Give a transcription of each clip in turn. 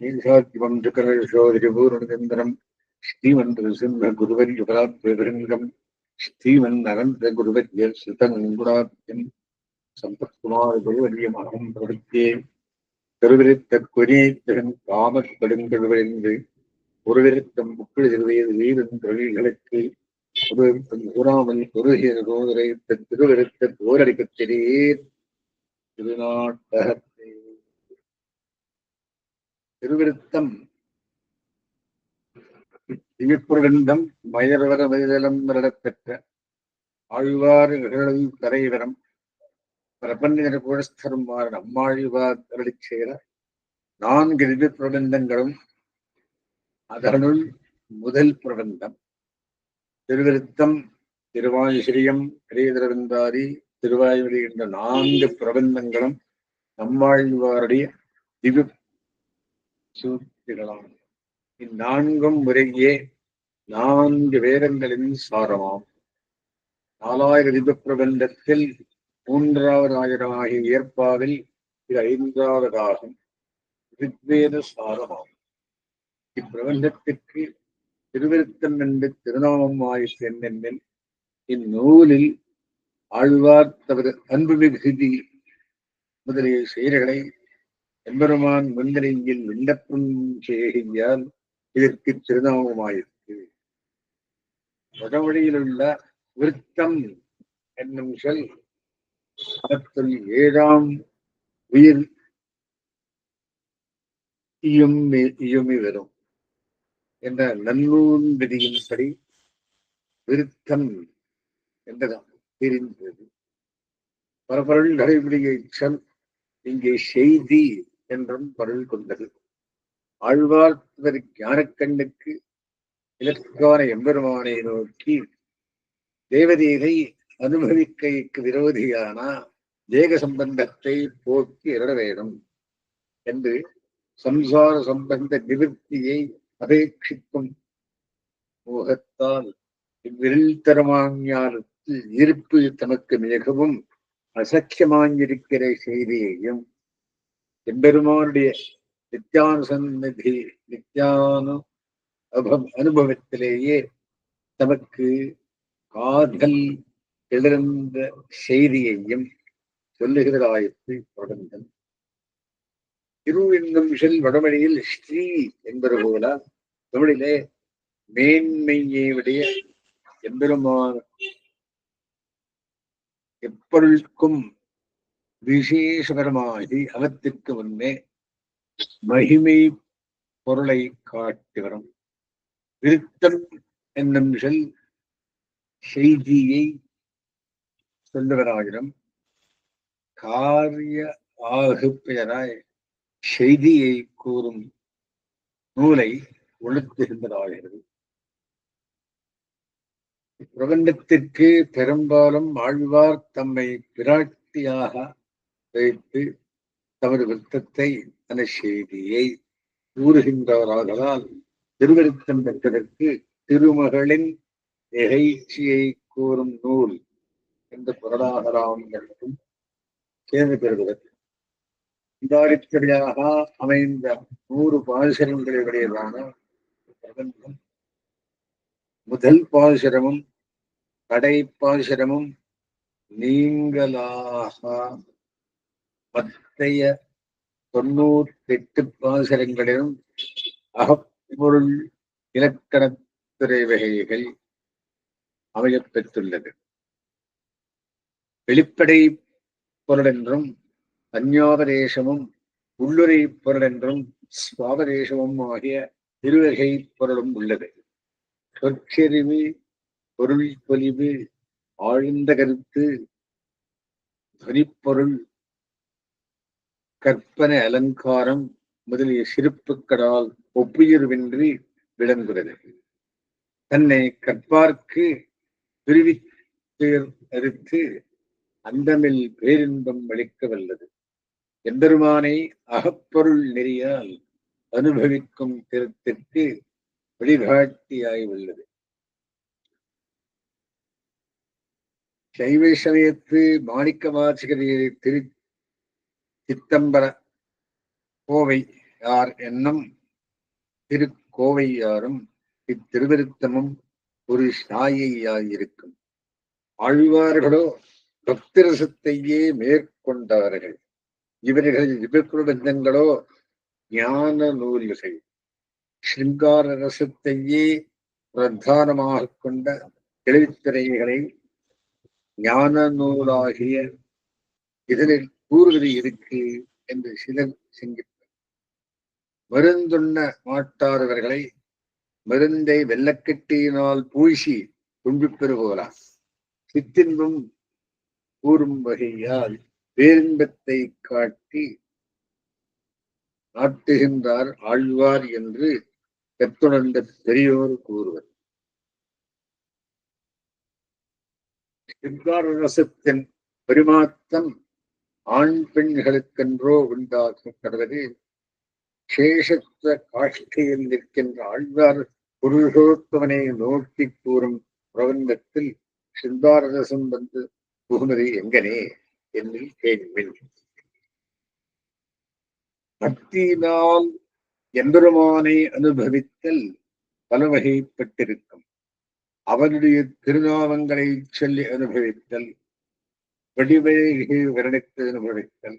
ீசாத்யம் சக்கரஷோதிபூர்ணச்சந்திரம் ஸ்ரீமந்த சிம்ம குருவரியுகராத்மகம் ஸ்ரீமன் அனந்த குருவரிய சுதங்குணாத்யம் சம்பத்குமார் குருவரியமகம் பிரவருத்தியே கருவிருத்த குறியேற்றன் காமக் கடுங்கழுவறிந்து ஒருவிருத்தம் புக்கிழ் திருவையது வீரன் தொழில்களுக்கு ஒருவிருத்தம் கூறாமல் குறுகிய சோதரை திருவிருத்த போரடிக்கத்திலேயே திருநாட்டகத்தை திருவிருத்தம் திவிப்புரந்தம் மயர்வர மதிதலம் வருடப்பெற்ற ஆழ்வார் நிகழ்வு கரைவரம் பிரபஞ்ச குழஸ்தருமாறு நம்மாழ்வார் அருளிச் செய்த 4 திவ்ய பிரபந்தங்களும் அதனுள் முதல் பிரபந்தம் திருவிருத்தம் திருவாயுசிரியம் கிரீதரவிந்தாரி திருவாயுரி என்ற 4 பிரபந்தங்களும் நம்மாழ்வாருடைய திவ்ய சூத்திகளாம். இந்நான்கும் முறையே 4 வேதங்களின் சாரமாம். 4000 திவ்ய பிரபந்தத்தில் 3வது ஆயிரமாகிய ஏற்பாவில் இது 5வதாகும் ரிக்வேத சாரமாம். இப்பிரபந்தத்திற்கு திருவிருத்தம் என்று திருநாமம் ஆயிற்று என்னென்னில் இந்நூலில் ஆழ்வார் தமது அன்பு மிகுதி முதலிய செயல்களை எம்பெருமான் முன்னிலையில் விண்ணப்பம் செய்யால் இதற்கு திருநாமமாயிற்று. வடமொழியில் உள்ள விருத்தம் என்னும் சொல் அவற்றுள் 7ஆம் உயிர் இயுமி வரும் என்ற நன்னூல் விதியின்படி விருத்தம் என்றதான் தெரிந்தது. பரபொருள் நடைமுறையை சொல் இங்கே செய்தி என்றும் பொருள் கொண்டது. ஆழ்வார் ஞானக்கண்ணுக்கு இலக்கான எம்பெருமானை நோக்கி தேவதீதை அனுபவிக்கைக்கு விரோதியான தேக சம்பந்தத்தை போக்கி இட வேண்டும் என்று சம்சார சம்பந்த நிவர்த்தியை அபேட்சிக்கும் மோகத்தால் இவ்விரல் தரமாஞானத்தில் இருப்பு தமக்கு மிகவும் அசக்கியமாயிருக்கிற செய்தியையும் எம்பெருமானுடைய நித்யானு அனுபவத்திலேயே தமக்கு காதல் எழுந்த செய்தியையும் சொல்லுகிறதாயிற்று பிரபந்தம். திரு என்னும் சொல் வடமொழியில் ஸ்ரீ என்பது போல தமிழிலே மேன்மையை உடைய எம்பெருமான் எப்பொருளுக்கும் விசேஷகரமாகி அவத்திற்கு முன்னே மகிமை பொருளை காட்டி வரும். விருத்தம் என்னும் சொல் செய்தியை சொல்லுவராயிரம் காரிய ஆகு பெயராய் செய்தியை கூறும் நூலை ஒழுத்துகின்றதாகிறது. பிரபந்தத்திற்கு பெரும்பாலும் ஆழ்வார் தம்மை பிராட்டியாக வைத்து தமது விருத்தத்தை அந்த செய்தியை கூறுகின்றவராகலால் திருவிருத்தம் பெற்றதற்கு திருமகளின் நிகழ்ச்சியை கூறும் நூல் என்ற பொருளாகலாம் என்றும் சேர்ந்து பெறுகிறது. இதாரித்தடியாக அமைந்த 100 பாசுரங்களுடையதான பிரபந்தம் முதல் பாசுரமும் கடைப்பாசுரமும் நீங்களாக மற்றைய 98 பாசுரங்களிலும் அகப்பொருள் இலக்கணத்துறை வகைகள் அமையப் பெற்றுள்ளது. வெளிப்படை பொருள் என்றும் அந்யோபதேசமும் உள்ளுரை பொருள் என்றும் சுவாபதேசமும் ஆகிய இருவகை பொருளும் உள்ளது. சொற்செறிவு, பொருள் பொலிவு, ஆழ்ந்த கருத்து, துணிப்பொருள், கற்பனை அலங்காரம் முதலிய சிறப்புக்களால் ஒப்புயர்வின்றி விளங்குகிறது. தன்னை கற்பார்க்கு பிரிவித்தேர் அறுத்து அந்தமில் பேரின்பம் அளிக்க வல்லது. எம்பெருமானை அகப்பொருள் நெறியால் அனுபவிக்கும் திறத்திற்கு வழிகாட்டியாய் உள்ளது. சைவ சமயத்து மாணிக்க வாசகரை திரு சித்தம்பர கோவை யார் என்னும் திருக்கோவையாரும் இத்திருவிருத்தமும் ஒரு சாயையாயிருக்கும். ஆழ்வார்களோ பக்திரசத்தையே மேற்கொண்டார்கள். இவர்கள் விபக்குருபந்தங்களோ ஞான நூல்கள். ஸ்ருங்கார ரசத்தையே பிரதானமாக கொண்ட தெளித்திரைகளை ஞான நூலாகிய இதனில் கூறுவது இருக்கு என்று சிலர் சிந்திப்பர். மருந்துண்ண மாட்டாதவர்களை மருந்தை வெள்ளக்கட்டியினால் பூசி துன்புப்பெறு போலாம். சித்தின்பம் கூறும் வகையால் பேரின்பத்தை காட்டி நாட்டுகின்றார் ஆழ்வார் என்று கத்துணர்ந்த பெரியோர் கூறுவர். சிங்கார ரசத்தின் பெருமாத்தம் ஆண் பெண்களுக்கென்றோ உண்டாகும் கடவுளே. சேஷத்துவ காஷ்டையில் நிற்கின்ற ஆழ்வார் புருஷோத்தமனை நோக்கி கூறும் பிரபந்தத்தில் சிந்தாரரசம் வந்து புகுமதி எங்கனே என்னில் கேள்வின். பக்தியினால் எம்பெருமானை அனுபவித்தல் பல வகைப்பட்டிருக்கும். அவனுடைய திருநாமங்களை சொல்லி அனுபவித்தல், வடிவழகை வர்ணித்து அனுபவித்தல்,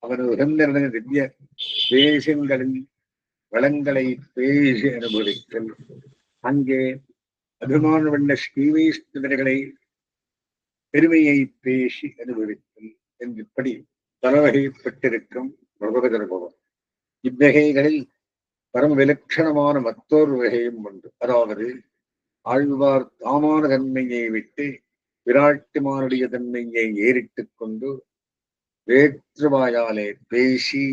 அவன் உகந்த திவ்ய தேசங்களின் வளங்களை பேசி அனுபவித்தல், அங்கே அபிமான வண்ண ஸ்ரீவைஷ்ணவர்களை பெருமையை பேசி அனுபவித்தல் என்றிப்படி பல வகைப்பட்டிருக்கும் பகவதர்பவம். இவ்வகைகளில் பரம விலட்சணமான மற்றொரு வகையும் உண்டு. அதாவது ஆழ்வார் தாமான தன்மையை விட்டு விராட்டிமானுடைய தன்மையை ஏறிட்டுக் கொண்டு வேற்றுவாயாலே பேசி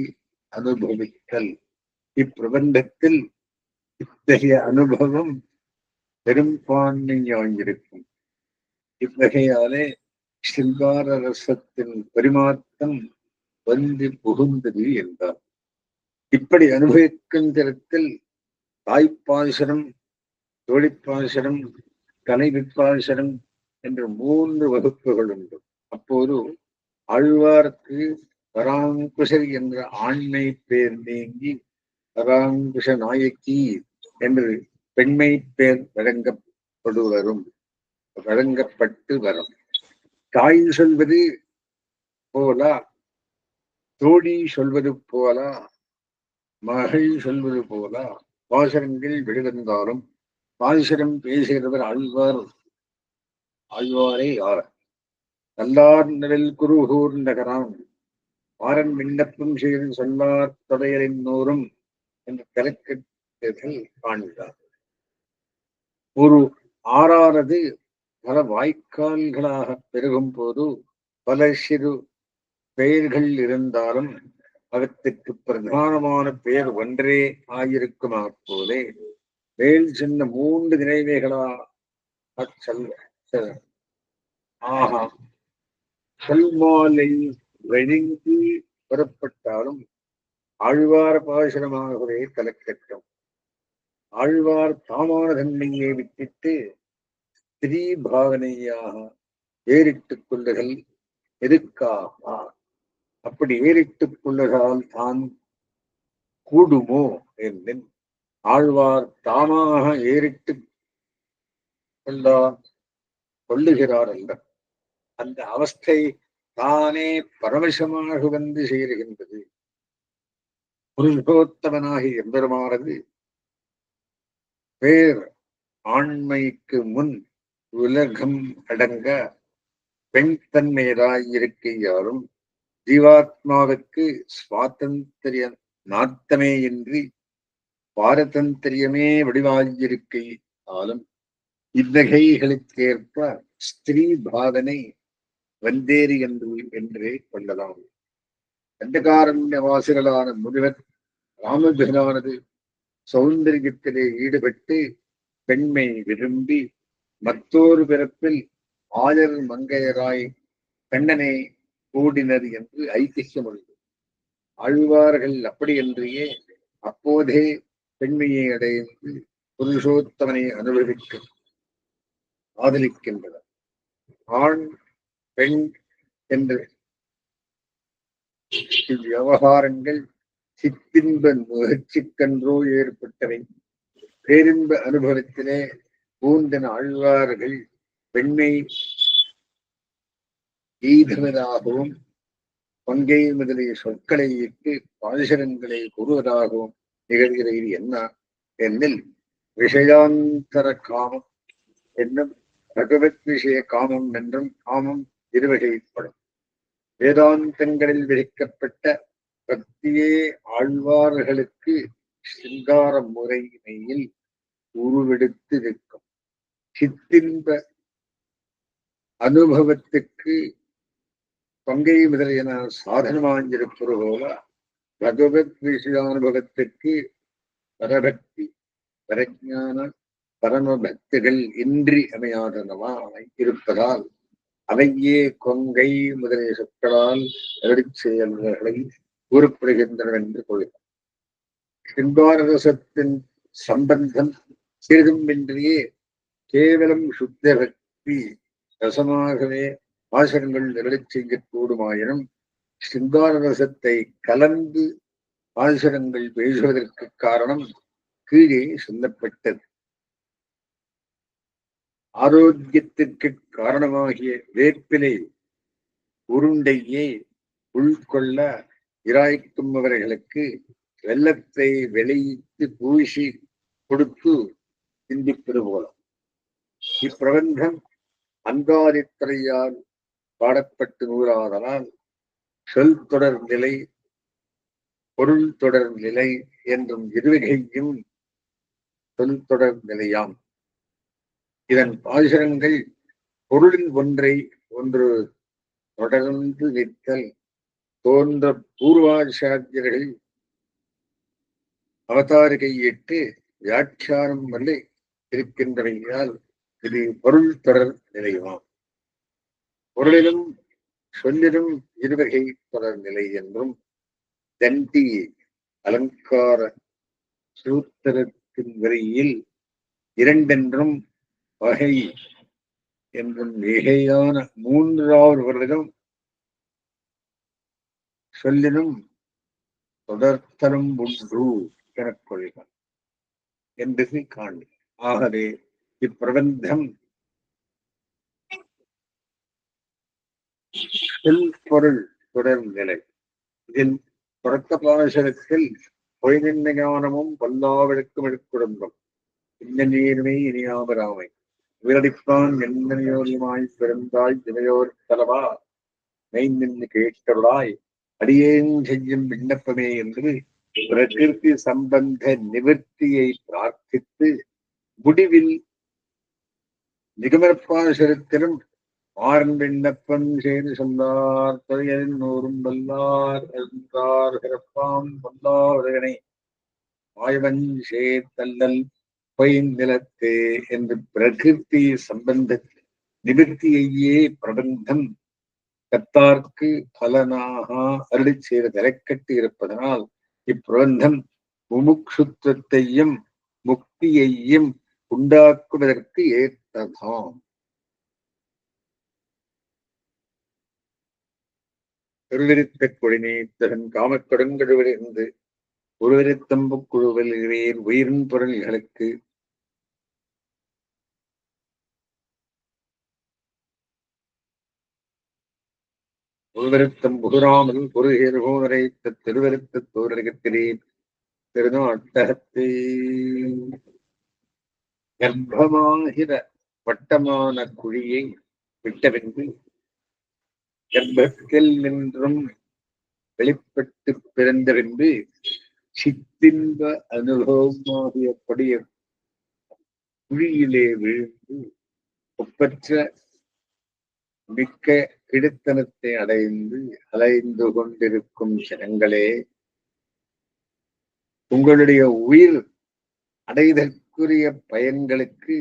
அனுபவித்தல். இப்பிரபந்தத்தில் இத்தகைய அனுபவம் பெரும்பான்மையாயிருக்கும். இவ்வகையாலே சிங்கார ரசத்தின் பரிமாற்றம் வந்து புகுந்தது என்றார். இப்படி அனுபவிக்கும் தரத்தில் தாய்ப்பாசுரம், தோழிப்பாசுரம், கலைவிப்பாசுரம் என்ற 3 வகுப்புகள் உண்டு. அப்போது ஆழ்வார்க்கு பராங்குஷர் என்ற ஆண்மை பேர் நீங்கி பராங்குஷ நாயக்கி என்று பெண்மை பேர் வழங்கப்பட்டு வரும். தாய் சொல்வது போலா, தோழி சொல்வது போலா, மகள் சொல்வது போலா பாசுரங்கள் வெளிவந்தாலும் பாசுரம் பேசுகிறவர் ஆழ்வாரே ஆர். நல்லார் நிழல் குருகூர் நகரான் மாறன் விண்ணப்பம் செய்து சொல்லார் தொடையரின் நூறும் என்ற கலக்கத்தில் காண்கிறார். ஒரு ஆறானது பல வாய்க்கால்களாக பெருகும் போது பல சிறு பெயர்கள் இருந்தாலும் அவற்றுக்கு பிரதானமான பெயர் ஒன்றே ஆயிருக்குமா போலே மேல் சின்ன 3 நினைவைகளாக சொல்மாலை வழங்கி புறப்பட்டாலும் ஆழ்வார் பாசுரமாகவே கலக்கட்டும். ஆழ்வார் தாமான தன்மையை விட்டுட்டு ஸ்திரீ பாவனையாக ஏறிட்டுக் கொள்ளுதல் எதுக்காக? அப்படி ஏறிட்டுக் கொள்ளுதால் தான் கூடுமோ என்றும் ஆழ்வார் தாமாக ஏறிட்டுக் கொள்ளுகிறார் அல்ல. அந்த அவஸ்தை தானே பரவசமாக வந்து சேருகின்றது. புருஷோத்தமனாகி எம்பெருமானது பேர் ஆண்மைக்கு முன் உலகம் அடங்க பெண் தன்மையராயிருக்கையாலும் ஜீவாத்மாவுக்கு சுவாதந்திரிய நாட்டமே இன்றி பாரதந்திரியமே வடிவாயிருக்கையாலும் இவ்வகைகளுக்கேற்ப ஸ்திரீ பாவனை வந்தேறி என்றே கொள்ளலாம். கண்டகாரண்ய வாசிகளான முனிவர் ராமபிரானது சௌந்தரியத்திலே ஈடுபட்டு பெண்மை விரும்பி மற்றொரு பிறப்பில் ஆயர் மங்கையராய் கண்ணனை கூடினர் என்று ஐதிஹ்யம் உள்ளது. ஆழ்வார்கள் அப்படியன்றையே அப்போதே பெண்மையை அடைந்து புருஷோத்தமனை அனுபவிக்க ஆதலிக்கின்றனர். ஆண் பெண் என்ற இவ்வியவகாரங்கள் சித்தின்ப முயற்சிக்கன்றோ ஏற்பட்டவை. பேரின்ப அனுபவத்திலே பூந்தன ஆழ்வார்கள் பெண்ணை எய்துவதாகவும் பங்கை முதலிய சொற்களை இட்டு பாசுரங்களை கூறுவதாகவும் நிகழ்கிறது. என்ன என்னில் விஷயாந்தர காமம் என்னும் பகவத் விஷய காமம் என்றும் காமம் இருவகைப்படும். வேதாந்தங்களில் விதிக்கப்பட்ட பக்தியே ஆழ்வார்களுக்கு சிங்கார முறைமையில் உருவெடுத்து நிற்கும். சித்தின்ப அனுபவத்துக்கு பங்கை முதலியன சாதனமாயிருப்பது போல பகவத் விஷயானுபவத்துக்கு பரபக்தி பரஜான பரமபக்திகள் இன்றி அமையாதனவாய் இருப்பதால் அவையே கொங்கை முதலிய சொற்களால் செயல்களை கூறப்படுகின்றன என்று கொள்கிறார். சிங்காரரசத்தின் சம்பந்தம் சிறிதுமின்றியே கேவலம் சுத்த பக்தி ரசமாகவே பாசனங்கள் நிரலிச் செய்யக்கூடுமாயினும் சிங்காரரசத்தை கலந்து பாசனங்கள் பேசுவதற்கு காரணம் கீழே சொல்லப்பட்டது. ஆரோக்கியத்திற்கு காரணமாகிய வேப்பிலை உருண்டையே உள்கொள்ள இராய்க்கும் அவர்களுக்கு வெள்ளத்தை விளைவித்து பூசி கொடுத்து சிந்திப்பது போல இப்பிரபந்தம் அங்காதித்துறையால் பாடப்பட்டு நூறாதலால் சொல் தொடர் நிலை பொருள் தொடர் நிலை என்றும் இருவகையும் சொல் தொடர் நிலையாம். இதன் பாசுரங்கள் பொருளின் ஒன்றை ஒன்று தொடர்ந்து நிற்கல் தோன்ற பூர்வாச்சாரியர்கள் அவதாரிகையிட்டு வியாக்கியானம் வரை இருக்கின்றவையால் இது பொருள் தொடர் நிலையுமாம். பொருளிலும் சொல்லிலும் இருவகை தொடர் நிலை என்றும் தண்டி அலங்கார சூத்திரத்தின் வரியில் இரண்டென்றும் வகை என்றும் மிகையான மூன்றாவது பொருளிலும் சொல்லினும் தொடர்த்தலும் ஒன்று எனக் கொள்க என்று காண்க. ஆகவே இப்பிரபந்தம் பொருள் தொடர் நிலை. இதில் தொடக்க பாசனத்தில் பொய்நின்ன ஞானமும் பல்லாவிற்கும் எடுக்குடும்பம் இன்ன நீருமே இனியாமராமை உயிரடிப்பான் எண்ணயோரியமாய் பிறந்தாய் இவையோர் தலவா மெய்நின்று கேட்டருளாய் அடியேன் செய்யும் விண்ணப்பமே என்று பிரகிருதி சம்பந்த நிவர்த்தியை பிரார்த்தித்து முடிவில் நிகமற்பாசனத்திலும் ஆரன் விண்ணப்பம் செய்து சொன்னார் தொழிலின் நூறும் வல்லார் என்றார் சிறப்பாம் வல்லாரனை ஆய்வன் சேத்தல்லல் பொய்நிலத்தே என்று பிரகிருதி சம்பந்த நிவர்த்தியையே பிரபந்தம் கத்தார்க்கு பலனாக அருளி செய்த தலைக்கட்டு இருப்பதனால் இப்பிரபந்தம் முமுக்ஷுத்வத்தையும் முக்தியையும் உண்டாக்குவதற்கு ஏற்றதாம். ஒருவரித்த கொடிநீத்தகன் காமக்கொடங்கழுவிலிருந்து ஒருவரித்தம்பு குழுவில் உயிரின் பொருள்களுக்கு ஒருவருத்தம் புகுராமல் பொருகேர்கோனரை திருவருத்த தோரகத்திலே திருநாட்டகத்தை கர்ப்பமாகிற வட்டமான குழியை விட்டபின்பு கர்ப்பத்தில் நின்றும் வெளிப்பட்டு பிறந்த பின்பு சித்தின்ப அனுபவமாகியபடிய குழியிலே விழுந்து ஒப்பற்ற மிக்க கிடுத்தனத்தை அலைந்து கொண்டிருக்கும் ஜனங்களே, உங்களுடைய உயிர் அடைதற்குரிய பயன்களுக்கு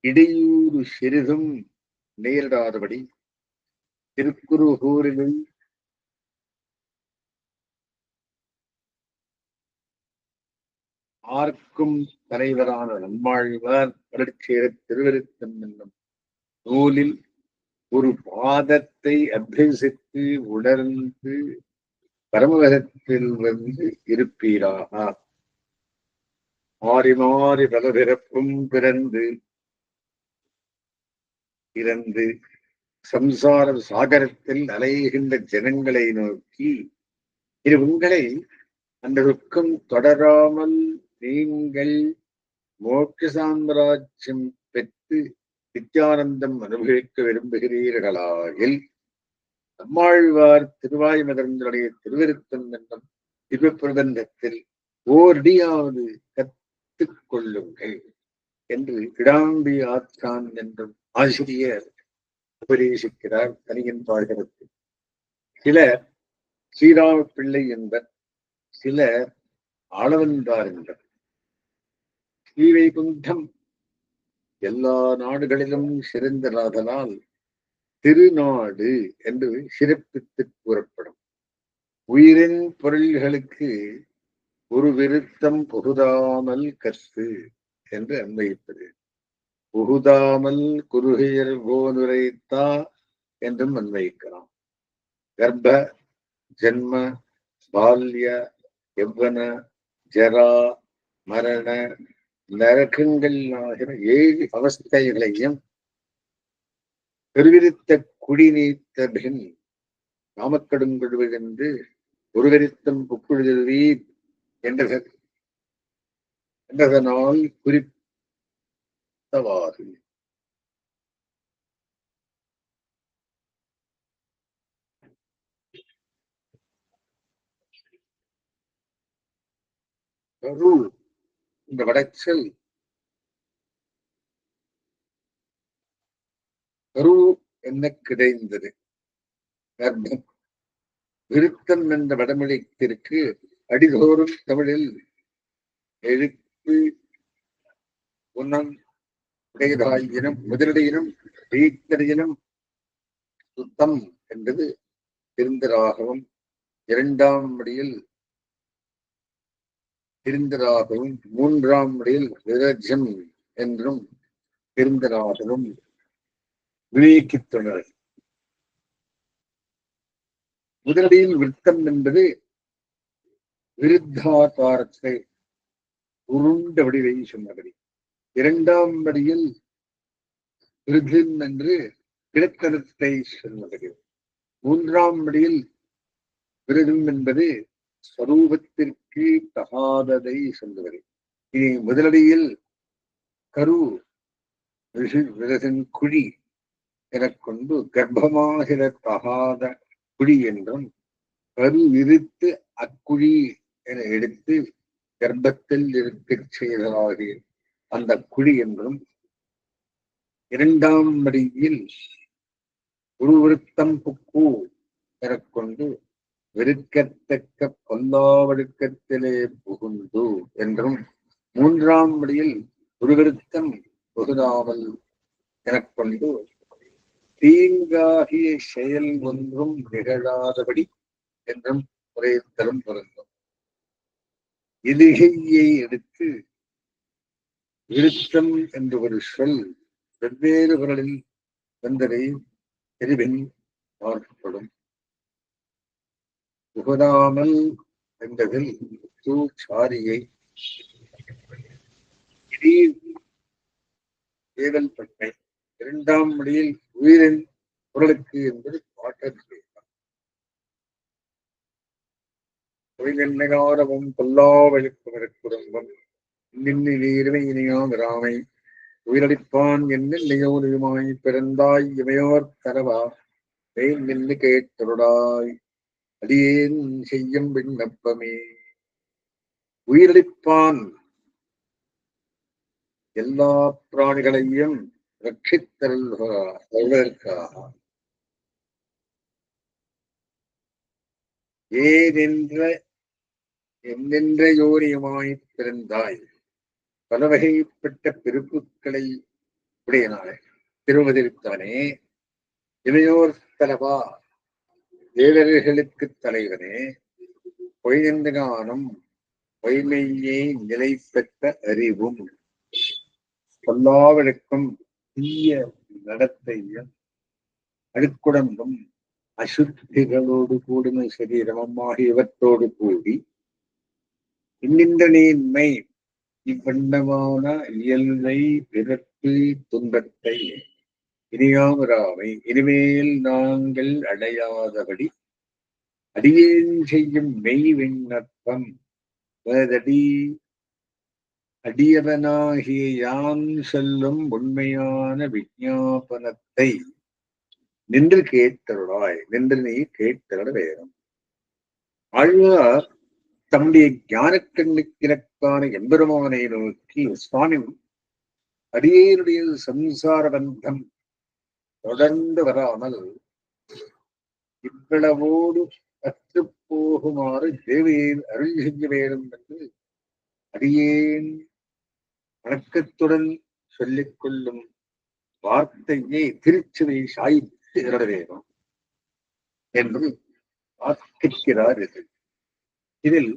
இடையூறு சிறிதும் நேரிடாதபடி திருக்குறுகூரிலும் ஆர்க்கும் தலைவரான நம்மாழ்வார் பரட்சேர திருவருத்தம் என்னும் நூலில் ஒரு பாதத்தை அபியசித்து உணர்ந்து பரமபதத்தில் வந்து இருப்பீராக. மாறி மாறி பல பிறப்பும் பிறந்து இறந்து சம்சார சாகரத்தில் அலைகின்ற ஜனங்களை நோக்கி, இது உங்களை அந்த துக்கம் தொடராமல் நீங்கள் மோட்ச சாம்ராஜ்யம் பெற்று நித்யானந்தம் அனுபவிக்க விரும்புகிறீர்களாயில், நம்மாழ்வார் திருவாய்மலர்களுடைய திருவிருத்தம் என்னும் திவ்ய பிரபந்தத்தில் ஓரடியாவது கற்றுக் கொள்ளுங்கள் என்று கிடாம்பி ஆத்தான் என்றும் ஆசிரியர் உபதேசிக்கிறார் தனியின் பாடகத்தில். சிலர் ஸ்ரீராம பிள்ளை என்பர், சிலர் ஆளவந்தார் என்பர். ஸ்ரீவைகுண்டம் எல்லா நாடுகளிலும் சிறந்ததாதலால் திருநாடு என்று சிறப்பித்து கூறப்படும். உயிரின் பொருள்களுக்கு ஒரு விருத்தம் புகுதாமல் கற்று என்று அன்வயிப்பது. புகுதாமல் குறுகையர் போனுரைத்தா என்றும் அன்வயிக்கலாம். கர்ப்ப ஜன்ம பால்ய யவ்வன ஜரா மரண நரகங்கள் ஆகிற 7 அவஸ்தைகளையும் பெருவிருத்த குடி நீத்த பின் நாமக்கடுங்கொழுவென்று ஒரு விருத்தம் புக்குழுதவி என்றதனால் குறித்தவாறு கரு இந்த வடச்சல் கரு என்ன கிடைந்தது. கர்ப்பம் விருத்தம் என்ற வடமொழித்திற்கு அடிதோறும் தமிழில் எழுப்பு உன்னம் உடையதாயினும் முதலடையினும் வீட்டடையினும் சுத்தம் என்பது திருந்தராகவும், 2ஆம் முடியில் திருந்தராகவும், 3ஆம் முடியில் விரஜம் என்றும் திருந்தராகவும் விவேகித்துள்ளனர். முதலடியில் விருத்தம் என்பது விருத்தாகாரத்தை உருண்ட வடிவை சொன்னபடி. 2ஆம் படியில் விருதம் என்று கிழக்கரத்தை சொன்னபடி. 3ஆம் படியில் விருதம் என்பது ஸ்வரூபத்திற்கு தகாததை சொல்லுவது. இனி முதலடியில் கரு விரதன் குழி எனக் கொண்டு கர்ப்பமாகிற தகாத குழி என்றும், கரு விரித்து அக்குழி என எடுத்து கர்ப்பத்தில் இருக்கச் செய்ததாகிய அந்த குழி என்றும், 2ஆம் படியில் ஒரு விருத்தம் புக்கு எனக் கொண்டு வெறுக்கத்தக்க பொல்லாவடுக்கத்திலே புகுந்து என்றும், 3ஆம் படியில் ஒரு விருத்தம் புகுதாமல் எனக் கொண்டு தீங்காகிய செயல் ஒன்றும் நிகழாதபடி என்றும் உரைத்தலும் பொருந்தும். எதுகையை எடுத்து விருத்தம் என்ற ஒரு சொல் வெவ்வேறு குரலில் வந்ததை எரிவின் பார்க்கப்படும். புகழாமல் என்பதில் சாரியை ஏவல் பட்டை 2ஆம் முடியில் உயிரின் குரலுக்கு என்பது பாட்டென்னகாரமும் கொல்லாவழுக்கு குடும்பம் நின்று நீருமை இனியாம் ராமை உயிரடிப்பான் என்ன நியோனியுமாய் பிறந்தாய் இமையோர் தரவா மேல் நின்று கேட்டருடாய் அடியேன் செய்யும் விண்ணப்பமே. உயிரடிப்பான் எல்லா பிராணிகளையும் ரட்சித்தருள்வதற்காக என்னென்ற யோனியுமாய் பிறந்தாய் பல வகைப்பட்ட பிறப்புகளை உடையனாய் திருவதிர்த்தவனே இமையோர் தலவா தேவர்களுக்கு தலைவனே பொய்ந்த காணும் பொய்மையை நிலை பெற்ற அறிவும் பொல்லாவழுக்கும் தீய நடத்தையும் அழுக்குடம்பும் அசுத்திகளோடு கூடின சரீரம் ஆகியவற்றோடு கூடி இன்னின்ற நீன்மை இவ்வண்ணமான இயல்பை பிறப்பு துன்பத்தை இனியாமராமை இனிமேல் நாங்கள் அடையாதபடி அடியேன் செய்யும் மெய் விண்ணப்பம் வேதடி அடியவனாகிய யான் சொல்லும் உண்மையான விஞ்ஞாபனத்தை நின்று கேட்டருளாய், நின்று நீ கேட்டருள வேணும். ஆழ்வார் தம்முடைய ஞானக்கண்ணுக்கிழக்கான எம்பெருமானை நோக்கி, சுவாமி அடியேனுடைய சம்சார பந்தம் தொடர்ந்து வராமல் இவ்வளவோடு கற்று போகுமாறு தேவையில் அருள் செய்ய வேண்டும் என்று அடியேன் வணக்கத்துடன் சொல்லிக் கொள்ளும் வார்த்தையை திருச்சுவை சாய்த்து இட வேணும் என்று வாக்கிக்கிறார். இதில்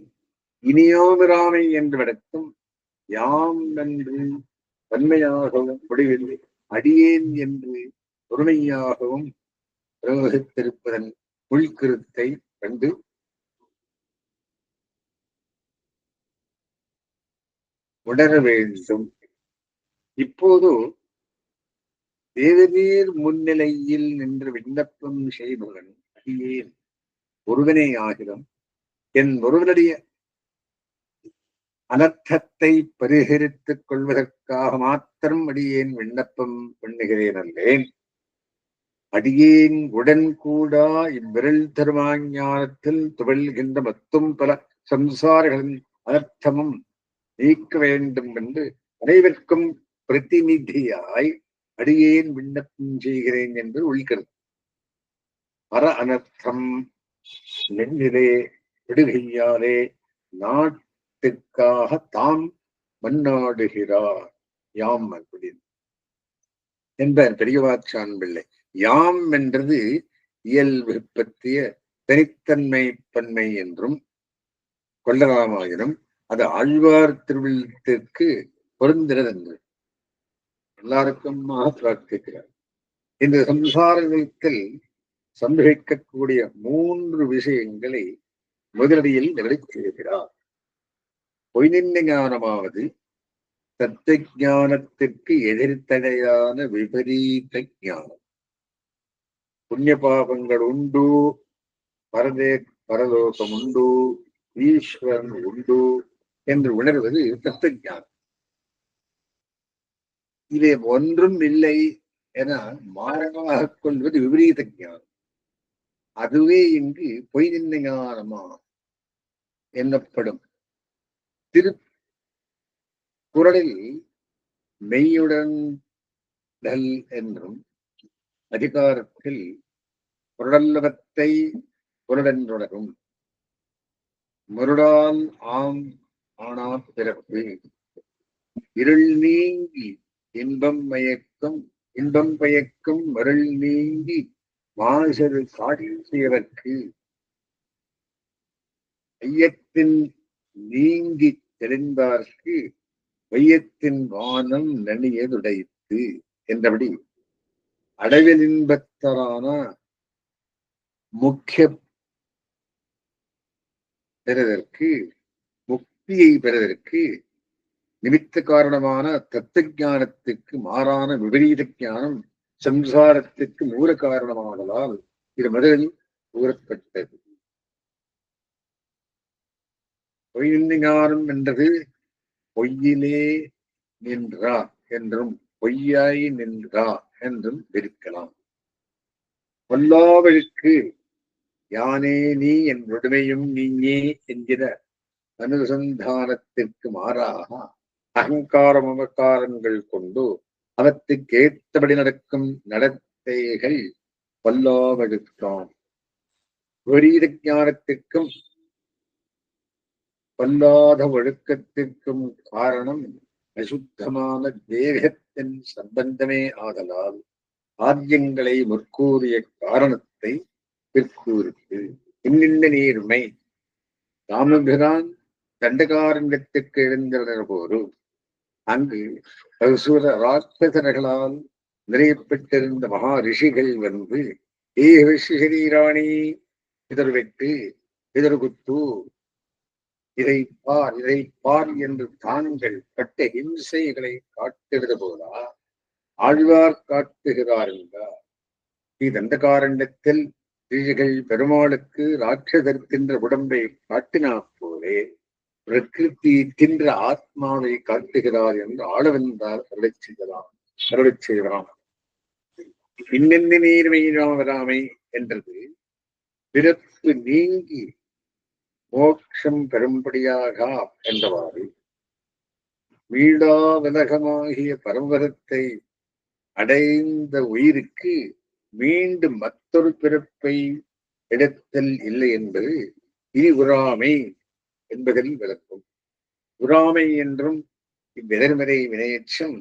இனியோமிராமை என்று விடக்கும் யாம் என்று வன்மையாகவும் முடிவில் அடியேன் என்று பொறுமையாகவும் பிரயோகித்திருப்பதன் உள்கருத்தை கண்டு உணர வேண்டும். இப்போது தேவநீர் முன்னிலையில் நின்று விண்ணப்பம் செய்பவன் அடியேன் ஒருவனே ஆகிலும் என் ஒருவனுடைய அனர்த்தத்தை பரிகரித்துக் கொள்வதற்காக மாத்திரம் அடியேன் விண்ணப்பம் பண்ணுகிறேன் அல்லேன். அடியேன் உடன் கூடா இவ்விரல் தருமாஞானத்தில் துவழ்கின்ற மத்தும் பல சம்சாரிகளின் அனர்த்தமும் நீக்க வேண்டும் என்று அனைவருக்கும் பிரதிநிதியாய் அடியேன் விண்ணப்பம் செய்கிறேன் என்று உள்கருத்து. பர அனர்த்தம் நெஞ்சிலே விடுகையாலே நாட்டுக்காக தாம் மன்னாடுகிறார் யாம் அப்படின்னு என்பார் பெரியவாச்சான் பிள்ளை. யாம் என்றது இயல்பு பற்றிய தனித்தன்மை பன்மை என்றும் கொள்ளலாமாயினும் அது ஆழ்வார் திருவிழத்திற்கு பொருந்தினது என்று எல்லாருக்கும் பிரார்த்திக்கிறார். இந்த சம்சாரத்தில் சம்பவிக்கக்கூடிய 3 விஷயங்களை முதலடியில் நிறைவேற்றுகிறார். பொய்நின்ன ஞானமாவது தத்துவ ஞானத்திற்கு எதிர்த்தடையான விபரீத ஞானம். புண்ணிய பாபங்கள் உண்டு, பரலோகம் உண்டு, ஈஸ்வரன் உண்டு என்று உணர்வது தத்துவ ஞானம். இதை ஒன்றும் இல்லை என மாறமாக கொள்வது விபரீத ஞானம். அதுவே இங்கு பொய் நின்ன ஞானமா என்னப்படும். திருக்குறளில் மெய்யுடன் என்றும் அதிகாரத்தில் பொருளல்லவத்தை பொருளென்றுணரும் முருடால் ஆம் ஆனா பிறப்பு இருள் நீங்கி இன்பம் பயக்கும் மருள் நீங்கி மாசரு காட்சியவர்க்கு ஐயத்தின் நீங்கி தெரிந்தார்க்கு வையத்தின் வானம் நனியதுடைத்து என்றபடி அடைவில் இன்பத்தரான முக்கிய பெறுவதற்கு முக்தியை பெறுவதற்கு நிமித்த காரணமான தத்துவ ஞானத்துக்கு மாறான விபரீத ஞானம் சம்சாரத்திற்கு மூல காரணமானதால் இது முதலில் கூறப்பட்டது. பொய் ஞானம் என்றது பொய்யிலே நின்றா என்றும் பொய்யாய் நின்றா என்றும் இருக்கலாம். பொல்லாவழுக்கு யானே நீ என் உடமையும் நீயே என்கிற அனுசந்தானத்திற்கு மாறாக அகங்கார மமக்காரங்கள் கொண்டு அவற்றுக்கு ஏற்றபடி நடக்கும் நடத்தைகள் பொல்லாவழுக்காம். விபரீத ஞானத்திற்கும் பொல்லாத ஒழுக்கத்திற்கும் காரணம் அசுத்தமான தேகத்தின் சம்பந்தமே ஆதலால் ஆத்தியங்களை முற்கூறிய காரணத்தை பிற்கூறித்து இன்னின்ன நீர்மை ராமபிரான் தண்டகாரண்யத்திற்கு எழுந்தனர் போது அங்கு அசுர ராட்சசர்களால் நிறையப்பட்டிருந்த மகா ரிஷிகள் வந்து சரீராணி இதர்வெட்டு இதர்குத்து இதை பார் என்று தாங்கள் பட்ட ஹிம்சைகளை காட்டுவது போலா ஆழ்வார் காட்டுகிறார் என்றார். தண்டகாரண்யத்தில் ஸ்ரீகள் பெருமாளுக்கு ராட்சதர் தின்ற உடம்பை காட்டினா போலே பிரகிருதி தின்ற ஆத்மாவை காட்டுகிறார் என்று ஆளவந்தார் அருளச் செய்கிறான். இன்னென்ன நீர்மையினாவராமை என்றது பிறப்பு நீங்கி மோட்சம் பெரும்படியாக என்றவாறு வீடா விலகமாகிய பரம்பரத்தை அடைந்த உயிருக்கு மீண்டும் மற்றொரு பிறப்பை எடுத்தல் இல்லை என்பது இனி உறாமை என்பதில் விளக்கும். உறாமை என்றும் இவ்வெதிர்மறை வினையச்சம்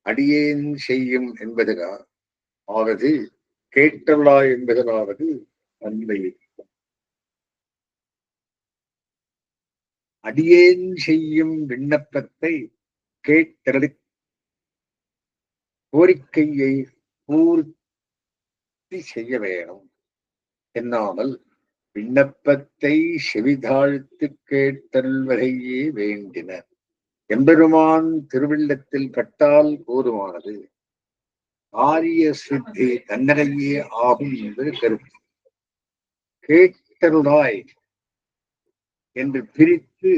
அடியேன் செய்யும் என்பதா ஆவது கேட்டல்லா என்பதலாவது அன்பை. அடியேன் செய்யும் விண்ணப்பத்தை கேட்டறி கோரிக்கையை பூர்த்தி செய்ய வேணும் என்னாமல் விண்ணப்பத்தை செவிதாழ்த்து கேட்டல்வகையே வேண்டினர். எம்பெருமான் திருவில்லத்தில் பட்டால் போதுமானது. ஆரிய சித்தி தன்னரையே ஆகும் என்பது கருத்து. கேட்டருளாய் என்று பிரித்து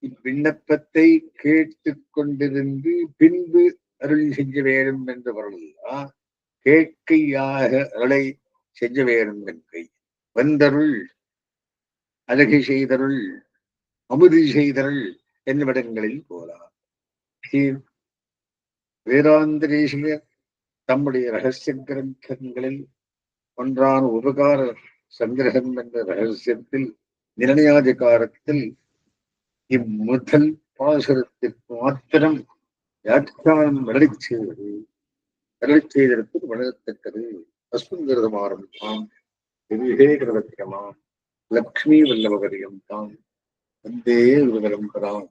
இவ்விண்ணப்பத்தை கேட்டுக் கொண்டிருந்து பின்பு அருள் செய்ய வேண்டும் என்று பொருள்தான் கேட்கையாக அருளை செய்ய வேண்டும் என்பை. வந்தருள் அழகி செய்தருள் அமுதி செய்தருள் என்னிடங்களில் போலாம். வேதாந்தரேசியர் தம்முடைய ரகசிய கிரந்தங்களில் ஒன்றான உபகார சங்கிரகம் என்ற ரகசியத்தில் நிர்ணயாதிகாரத்தில் இம்முதல் பாசுரத்திற்கு மாத்திரம் வியாக்கியானம் வெள்ளச் செய்ததற்கு வழங்கத்தக்கது. அஸ்மங்கிருதமாரம் தாம் விவேகிரதமாம் லக்ஷ்மி வல்லபகரியம் தாம் வந்தே விவரம் பெறாம்.